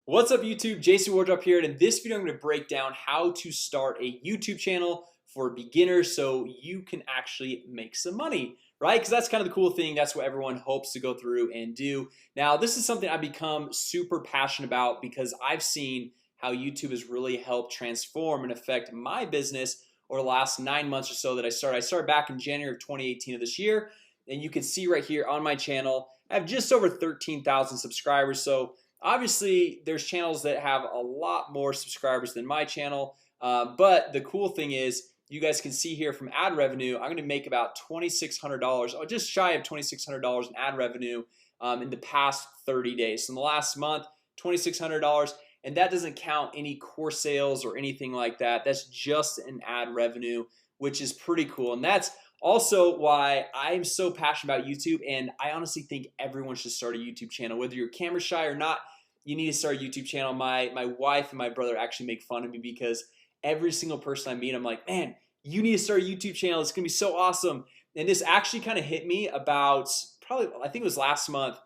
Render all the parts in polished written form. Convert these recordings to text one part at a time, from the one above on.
What's up YouTube? Jason Wardrop here, and in this video I'm going to break down how to start a YouTube channel for beginners so you can actually make some money, right? Because that's kind of the cool thing. That's what everyone hopes to go through and do. Now this is something I've become super passionate about because I've seen how YouTube has really helped transform and affect my business over the last 9 months or so that I started back in January of 2018 of this year, and you can see right here on my channel I have just over 13,000 subscribers. So obviously there's channels that have a lot more subscribers than my channel, but the cool thing is you guys can see here from ad revenue I'm gonna make about $2,600, or just shy of $2,600 in ad revenue in the past 30 days. So in the last month, $2,600, and that doesn't count any course sales or anything like that. That's just an ad revenue, which is pretty cool. And that's also why I'm so passionate about YouTube. And I honestly think everyone should start a YouTube channel, whether you're camera shy or not. You need to start a YouTube channel. My wife and my brother actually make fun of me because every single person I meet, I'm like, man, you need to start a YouTube channel. It's gonna be so awesome. And this actually kind of hit me about probably, I think it was last month.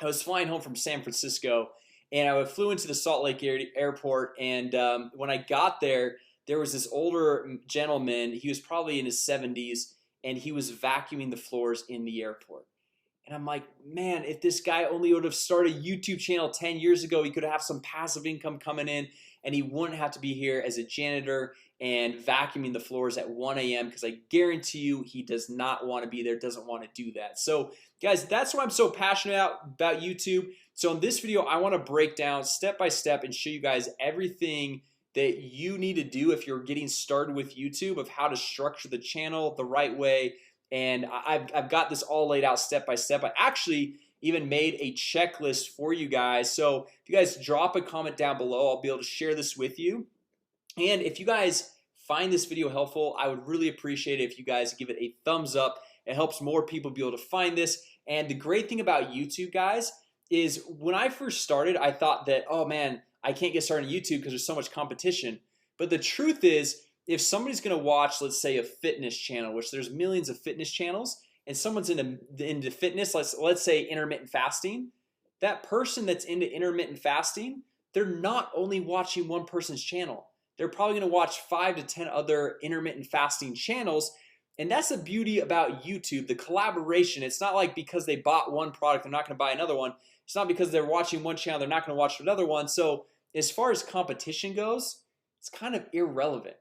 I was flying home from San Francisco and I flew into the Salt Lake airport, and when I got there, there was this older gentleman. He was probably in his 70s, and he was vacuuming the floors in the airport. And I'm like, man, if this guy only would have started a YouTube channel 10 years ago, he could have some passive income coming in, and he wouldn't have to be here as a janitor and vacuuming the floors at 1 a.m. because I guarantee you he does not want to be there, doesn't want to do that. So guys, that's why I'm so passionate about YouTube. So in this video I want to break down step by step and show you guys everything that you need to do if you're getting started with YouTube, of how to structure the channel the right way. And I've got this all laid out step by step. I actually even made a checklist for you guys. So if you guys drop a comment down below, I'll be able to share this with you. And if you guys find this video helpful, I would really appreciate it if you guys give it a thumbs up. It helps more people be able to find this. And the great thing about YouTube, guys, is when I first started, I thought that, oh man, I can't get started on YouTube because there's so much competition. But the truth is, if somebody's gonna watch, let's say, a fitness channel, which there's millions of fitness channels, and someone's into fitness, let's say intermittent fasting, that person that's into intermittent fasting, they're not only watching one person's channel. They're probably gonna watch 5 to 10 other intermittent fasting channels. And that's the beauty about YouTube, the collaboration. It's not like because they bought one product they're not gonna buy another one. It's not because they're watching one channel they're not gonna watch another one. So as far as competition goes, it's kind of irrelevant,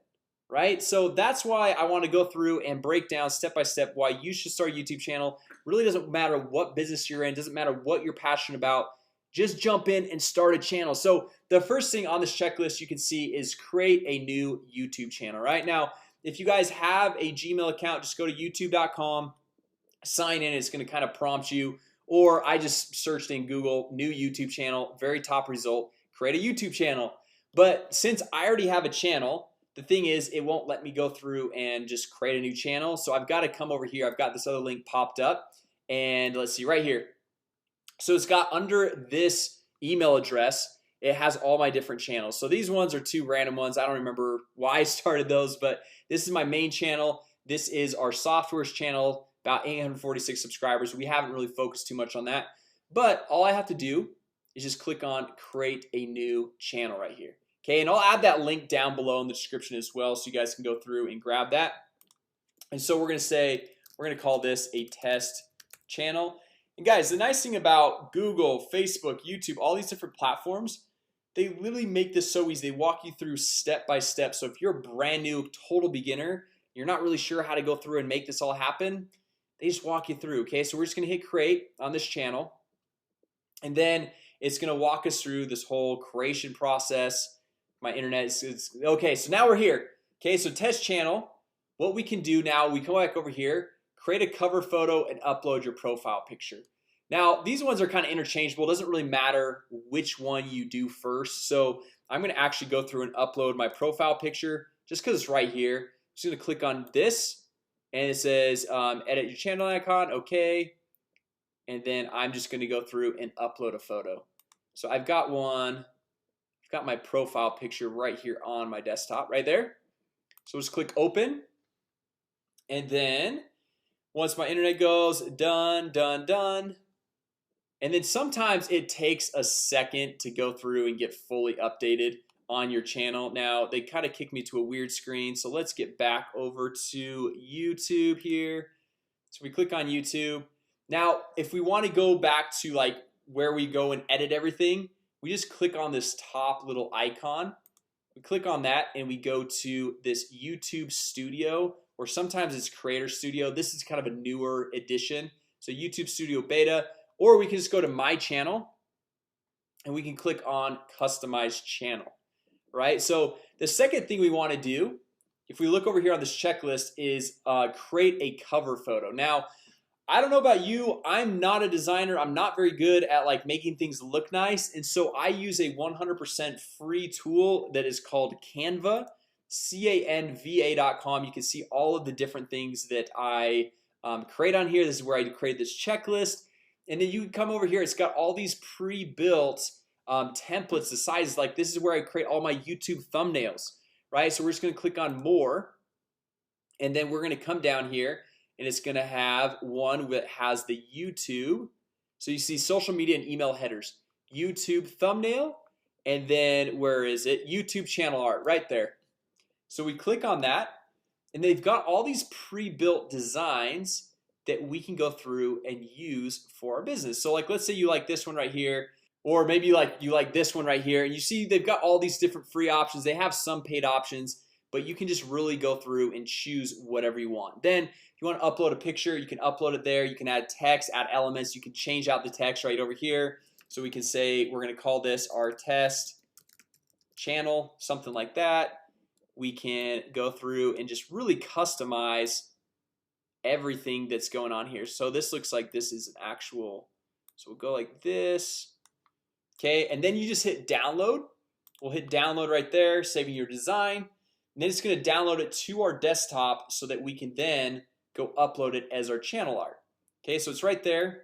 right? So that's why I want to go through and break down step by step why you should start a YouTube channel. Really doesn't matter what business you're in, doesn't matter what you're passionate about, just jump in and start a channel. So the first thing on this checklist you can see is create a new YouTube channel. Right now, if you guys have a Gmail account, just go to youtube.com, sign in. It's going to kind of prompt you, or I just searched in Google new YouTube channel, very top result, create a YouTube channel. But since I already have a channel, the thing is it won't let me go through and just create a new channel. So I've got to come over here. I've got this other link popped up, and let's see right here. So it's got under this email address, it has all my different channels. So these ones are two random ones. I don't remember why I started those, but this is my main channel. This is our softwares channel, about 846 subscribers. We haven't really focused too much on that, but all I have to do is just click on create a new channel right here. Okay, and I'll add that link down below in the description as well, so you guys can go through and grab that. And so we're gonna call this a test channel. And guys, the nice thing about Google, Facebook, YouTube, all these different platforms, they literally make this so easy. They walk you through step by step. So if you're a brand new total beginner, you're not really sure how to go through and make this all happen, they just walk you through. Okay, so we're just gonna hit create on this channel, and then it's gonna walk us through this whole creation process. My internet is okay. So now we're here. Okay, so test channel. What we can do now, we come back over here, create a cover photo and upload your profile picture. Now these ones are kind of interchangeable. It doesn't really matter which one you do first. So I'm gonna actually go through and upload my profile picture just because it's right here. I'm just gonna click on this, and it says edit your channel icon. Okay, and then I'm just gonna go through and upload a photo. So I've got one. I've got my profile picture right here on my desktop right there. So just click open, and then once my internet goes done, And then sometimes it takes a second to go through and get fully updated on your channel. Now they kind of kick me to a weird screen, so let's get back over to YouTube here. So we click on YouTube. Now if we want to go back to like where we go and edit everything, we just click on this top little icon. We click on that and we go to this YouTube Studio, or sometimes it's Creator Studio. This is kind of a newer edition, so YouTube Studio Beta. Or we can just go to My Channel and we can click on Customize Channel, right? So the second thing we want to do, if we look over here on this checklist, is create a cover photo. Now I don't know about you, I'm not a designer. I'm not very good at like making things look nice, and so I use a 100% free tool that is called Canva, canva.com. You can see all of the different things that I create on here. This is where I create this checklist, and then you can come over here. It's got all these pre-built templates. The size, like this is where I create all my YouTube thumbnails, right? So we're just gonna click on more, and then we're gonna come down here and it's gonna have one that has the YouTube. So you see social media and email headers, YouTube thumbnail, and then where is it? YouTube channel art right there. So we click on that, and they've got all these pre-built designs that we can go through and use for our business. So like let's say you like this one right here, or maybe you like this one right here, and you see they've got all these different free options. They have some paid options, but you can just really go through and choose whatever you want. Then if you want to upload a picture, you can upload it there. You can add text, add elements. You can change out the text right over here. So we can say we're gonna call this our test channel, something like that. We can go through and just really customize everything that's going on here. So this looks like this is an actual, so we'll go like this. Okay, and then you just hit download. We'll hit download right there, saving your design, and then it's going to download it to our desktop so that we can then go upload it as our channel art. Okay, so it's right there.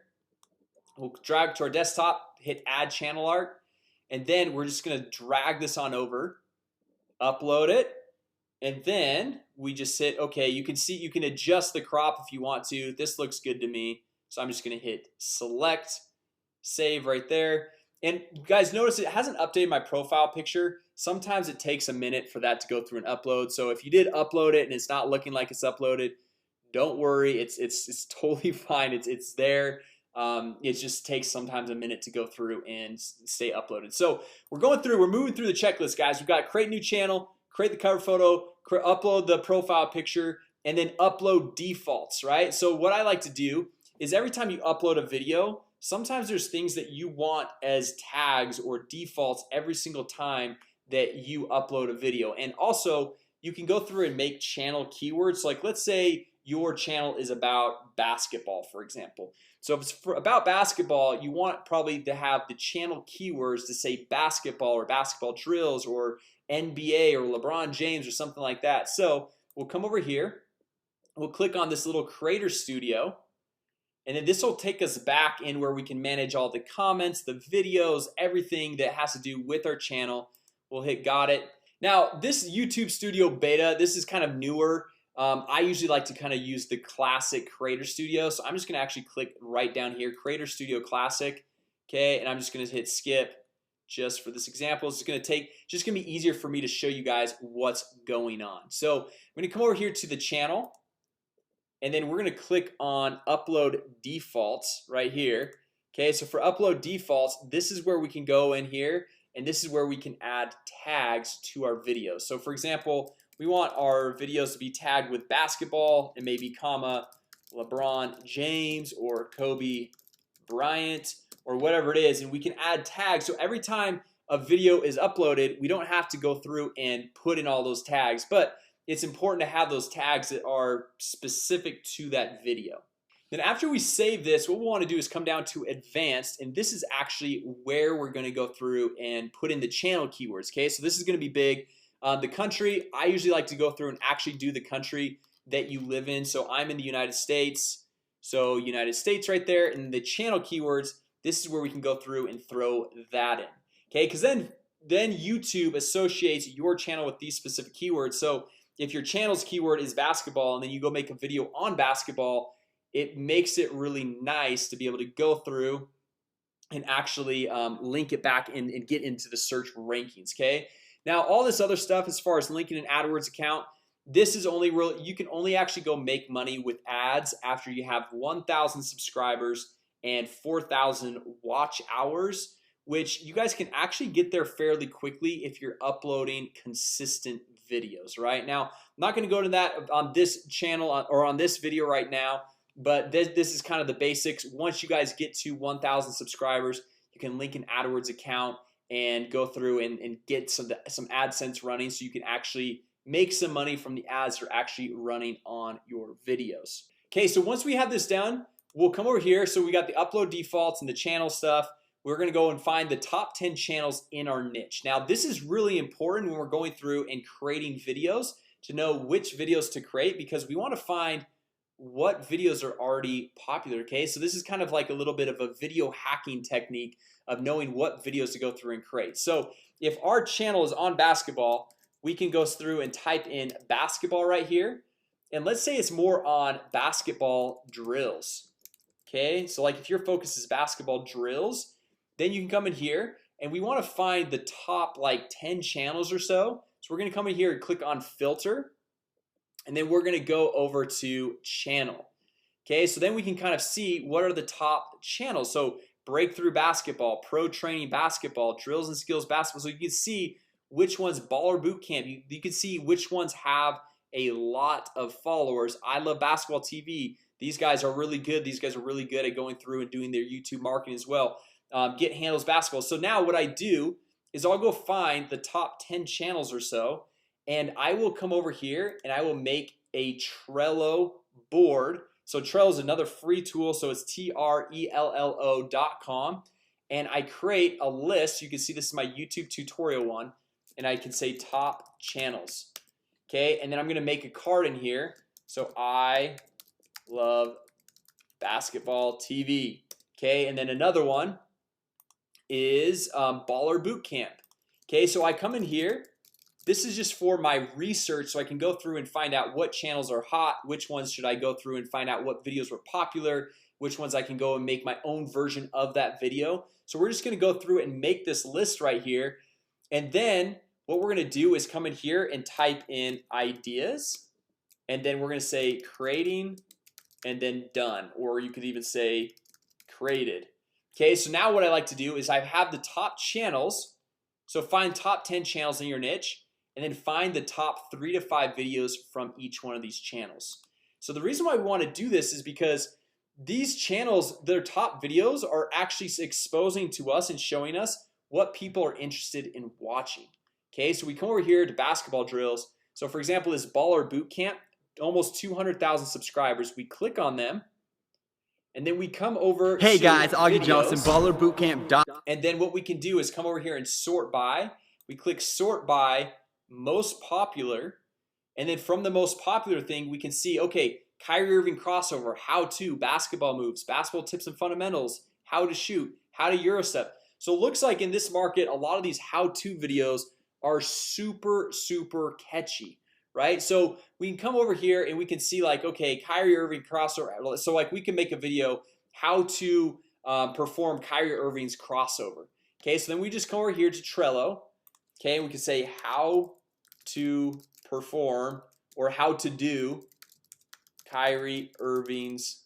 We'll drag to our desktop, hit add channel art, and then we're just going to drag this on over, upload it, and then we just hit okay. You can see you can adjust the crop if you want to. This looks good to me, so I'm just going to hit select, save right there. And you guys notice it hasn't updated my profile picture. Sometimes it takes a minute for that to go through and upload. So if you did upload it and it's not looking like it's uploaded, don't worry, it's totally fine. It's there. It just takes sometimes a minute to go through and stay uploaded. So we're moving through the checklist, guys. We've got create new channel, create the cover photo, upload the profile picture, and then upload defaults, right? So what I like to do is every time you upload a video, sometimes there's things that you want as tags or defaults every single time that you upload a video. And also you can go through and make channel keywords. Like let's say your channel is about basketball, for example. So if it's about basketball, you want probably to have the channel keywords to say basketball or basketball drills or NBA or LeBron James or something like that. So we'll come over here, we'll click on this little Creator Studio, and then this will take us back in where we can manage all the comments, the videos, everything that has to do with our channel. We'll hit got it. Now this YouTube Studio Beta, this is kind of newer. I usually like to kind of use the classic Creator Studio, so I'm just gonna actually click right down here, Creator Studio Classic. Okay, and I'm just gonna hit skip just for this example. It's gonna be easier for me to show you guys what's going on. So I'm gonna come over here to the channel, and then we're gonna click on upload defaults right here. Okay, so for upload defaults, this is where we can go in here, and this is where we can add tags to our videos. So for example, we want our videos to be tagged with basketball and maybe comma LeBron James or Kobe Bryant or whatever it is, and we can add tags. So every time a video is uploaded, we don't have to go through and put in all those tags, but it's important to have those tags that are specific to that video. Then after we save this, what we want to do is come down to advanced, and this is actually where we're going to go through and put in the channel keywords. Okay, so this is going to be big. The country, I usually like to go through and actually do the country that you live in. So I'm in the United States, so United States right there. And the channel keywords, this is where we can go through and throw that in. Okay, because then YouTube associates your channel with these specific keywords. So if your channel's keyword is basketball and then you go make a video on basketball, it makes it really nice to be able to go through and actually link it back and get into the search rankings. Okay, now all this other stuff as far as linking an AdWords account, this is only real. You can only actually go make money with ads after you have 1,000 subscribers and 4,000 watch hours, which you guys can actually get there fairly quickly if you're uploading consistent videos. Right now, I'm not going to go to that on this channel or on this video right now, but this is kind of the basics. Once you guys get to 1,000 subscribers, you can link an AdWords account and go through and get some AdSense running, so you can actually make some money from the ads that are actually running on your videos. Okay, so once we have this done, we'll come over here. So we got the upload defaults and the channel stuff. We're gonna go and find the top 10 channels in our niche. Now this is really important when we're going through and creating videos, to know which videos to create, because we want to find what videos are already popular. Okay, so this is kind of like a little bit of a video hacking technique of knowing what videos to go through and create. So if our channel is on basketball, we can go through and type in basketball right here, and let's say it's more on basketball drills. Okay, so like if your focus is basketball drills, then you can come in here and we want to find the top like 10 channels or so. So we're gonna come in here and click on filter, and then we're gonna go over to channel. Okay, so then we can kind of see what are the top channels. So breakthrough basketball, pro training basketball, drills and skills basketball. So you can see which ones, baller boot camp, you can see which ones have a lot of followers. I love basketball TV. These guys are really good. These guys are really good at going through and doing their YouTube marketing as well. Get handles basketball. So now what I do is I'll go find the top 10 channels or so, and I will come over here and I will make a Trello board. So Trello is another free tool. So it's Trello.com, and I create a list. You can see this is my YouTube tutorial one, and I can say top channels. Okay, and then I'm gonna make a card in here. So I love basketball TV. Okay, and then another one is baller boot camp. Okay, so I come in here. This is just for my research, so I can go through and find out what channels are hot, which ones should I go through and find out what videos were popular, which ones I can go and make my own version of that video. So we're just gonna go through and make this list right here, and then what we're gonna do is come in here and type in ideas, and then we're gonna say creating, and then done, or you could even say created. Okay, so now what I like to do is I have the top channels. So find top 10 channels in your niche, and then find the top 3 to 5 videos from each one of these channels. So the reason why we want to do this is because these channels, their top videos are actually exposing to us and showing us what people are interested in watching. Okay, so we come over here to basketball drills. So for example, this baller boot camp, almost 200,000 subscribers. We click on them, and then we come over. Hey to guys, Augie videos. Johnson, ballerbootcamp. And then what we can do is come over here and sort by. We click sort by most popular, and then from the most popular thing we can see, okay, Kyrie Irving crossover, how to, basketball moves, basketball tips and fundamentals, how to shoot, how to Euro step. So it looks like in this market a lot of these how-to videos are super catchy, right? So we can come over here and we can see like, okay, Kyrie Irving crossover. So like we can make a video how to perform Kyrie Irving's crossover. Okay, so then we just come over here to Trello. Okay, and we can say how to perform or how to do Kyrie Irving's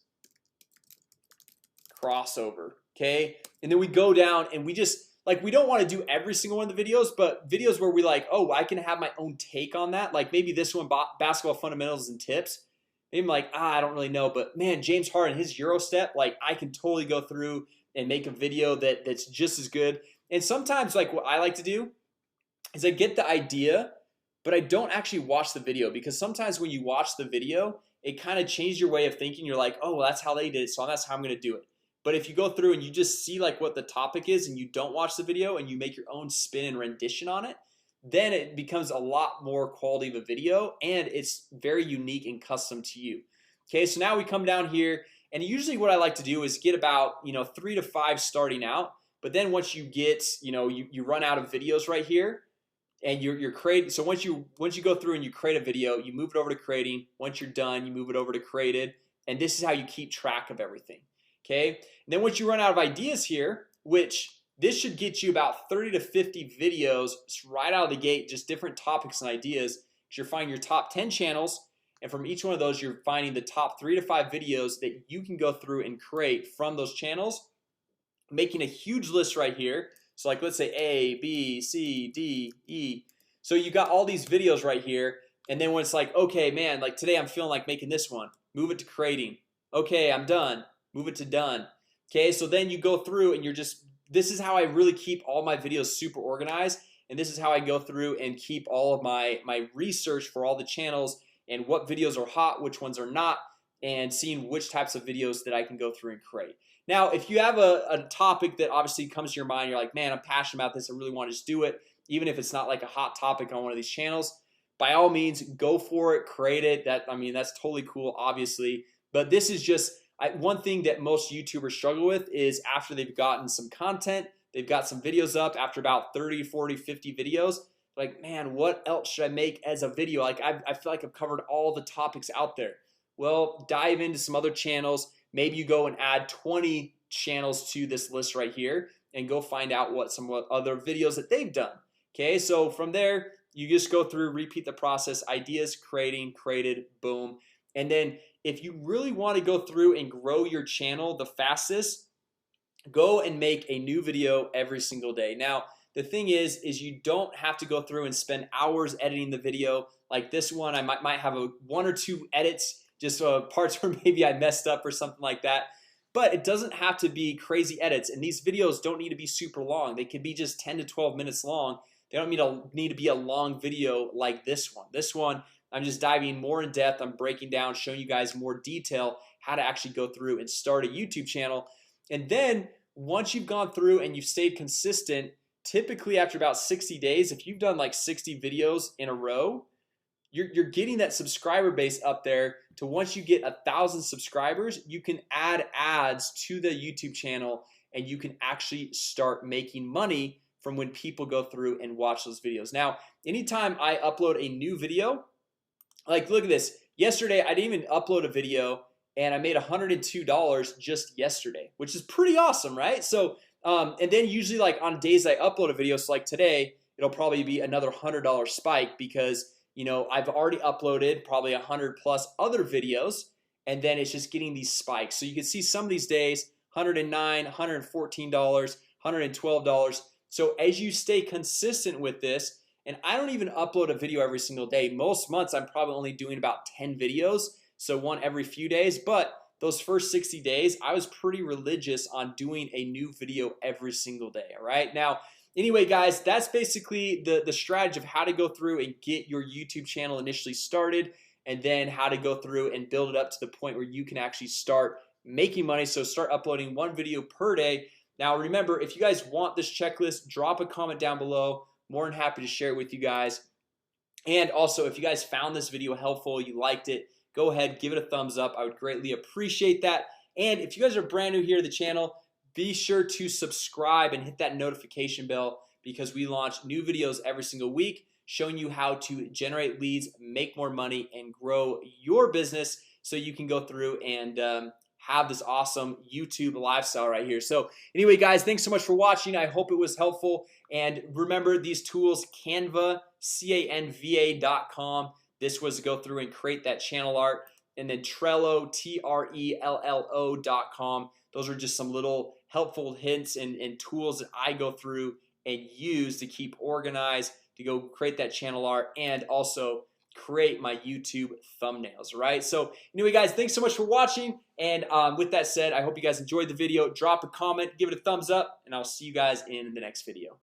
crossover. Okay, and then we go down and we just like, we don't want to do every single one of the videos, but videos where we like, oh, I can have my own take on that. Like maybe this one, basketball fundamentals and tips. Maybe I'm like, I don't really know, but man, James Harden, his Euro step, like I can totally go through and make a video that's just as good. And sometimes like what I like to do is I get the idea, but I don't actually watch the video, because sometimes when you watch the video, it kind of changes your way of thinking. You're like, oh, well, that's how they did it, so that's how I'm gonna do it. But if you go through and you just see like what the topic is and you don't watch the video and you make your own spin and rendition on it, then it becomes a lot more quality of a video, and it's very unique and custom to you. Okay, so now we come down here, and usually what I like to do is get about 3 to 5 starting out. But then once you get you run out of videos right here, and you're creating. So once you go through and you create a video, you move it over to creating. Once you're done, you move it over to created, and this is how you keep track of everything. Okay, and then once you run out of ideas here, which this should get you about 30 to 50 videos right out of the gate, just different topics and ideas. You're finding your top 10 channels, and from each one of those you're finding the top 3 to 5 videos that you can go through and create from those channels, making a huge list right here. So like let's say A, B, C, D, E. So you got all these videos right here, and then when it's like, okay man, like today I'm feeling like making this one, move it to creating. Okay, I'm done, move it to done. Okay, so then you go through and you're just, this is how I really keep all my videos super organized, and this is how I go through and keep all of my research for all the channels and what videos are hot, which ones are not, and seeing which types of videos that I can go through and create. Now if you have a topic that obviously comes to your mind, you're like, man, I'm passionate about this, I really want to just do it, even if it's not like a hot topic on one of these channels, by all means go for it, create it. That, I mean, that's totally cool, obviously, but this is just one thing that most YouTubers struggle with is after they've gotten some content, they've got some videos up, after about 30, 40, 50 videos, like, man, what else should I make as a video? Like I feel like I've covered all the topics out there. Well, dive into some other channels. Maybe you go and add 20 channels to this list right here and go find out what some other videos that they've done. Okay, so from there you just go through, repeat the process, ideas, creating, created, boom. And then if you really want to go through and grow your channel the fastest, go and make a new video every single day. Now the thing is you don't have to go through and spend hours editing the video. Like this one, I might have one or two edits, just parts where maybe I messed up or something like that, but it doesn't have to be crazy edits. And these videos don't need to be super long. They can be just 10 to 12 minutes long. They don't need to be a long video like this one. This one, I'm just diving more in depth. I'm breaking down, showing you guys more detail how to actually go through and start a YouTube channel. And then once you've gone through and you've stayed consistent, typically after about 60 days, if you've done like 60 videos in a row, you're getting that subscriber base up there to once you get 1,000 subscribers, you can add ads to the YouTube channel and you can actually start making money from when people go through and watch those videos. Now anytime I upload a new video, like look at this, yesterday I didn't even upload a video and I made $102 just yesterday, which is pretty awesome, right? So and then usually like on days I upload a video, so like today it'll probably be another $100 spike because you know I've already uploaded probably 100 plus other videos, and then it's just getting these spikes. So you can see some of these days $109, $114, $112. So as you stay consistent with this, and I don't even upload a video every single day. Most months I'm probably only doing about 10 videos, so one every few days. But those first 60 days I was pretty religious on doing a new video every single day. All right, now anyway guys, that's basically the strategy of how to go through and get your YouTube channel initially started, and then how to go through and build it up to the point where you can actually start making money. So start uploading one video per day. Now remember, if you guys want this checklist, drop a comment down below. More than happy to share it with you guys. And also if you guys found this video helpful, you liked it, go ahead, give it a thumbs up. I would greatly appreciate that. And if you guys are brand new here to the channel, be sure to subscribe and hit that notification bell, because we launch new videos every single week showing you how to generate leads, make more money, and grow your business so you can go through and have this awesome YouTube lifestyle right here. So anyway guys, thanks so much for watching. I hope it was helpful. And remember these tools, Canva, canva.com. This was to go through and create that channel art. And then Trello, Trello.com. Those are just some little helpful hints and tools that I go through and use to keep organized, to go create that channel art, and also create my YouTube thumbnails. Right, so anyway guys, thanks so much for watching. And with that said, I hope you guys enjoyed the video. Drop a comment, give it a thumbs up, and I'll see you guys in the next video.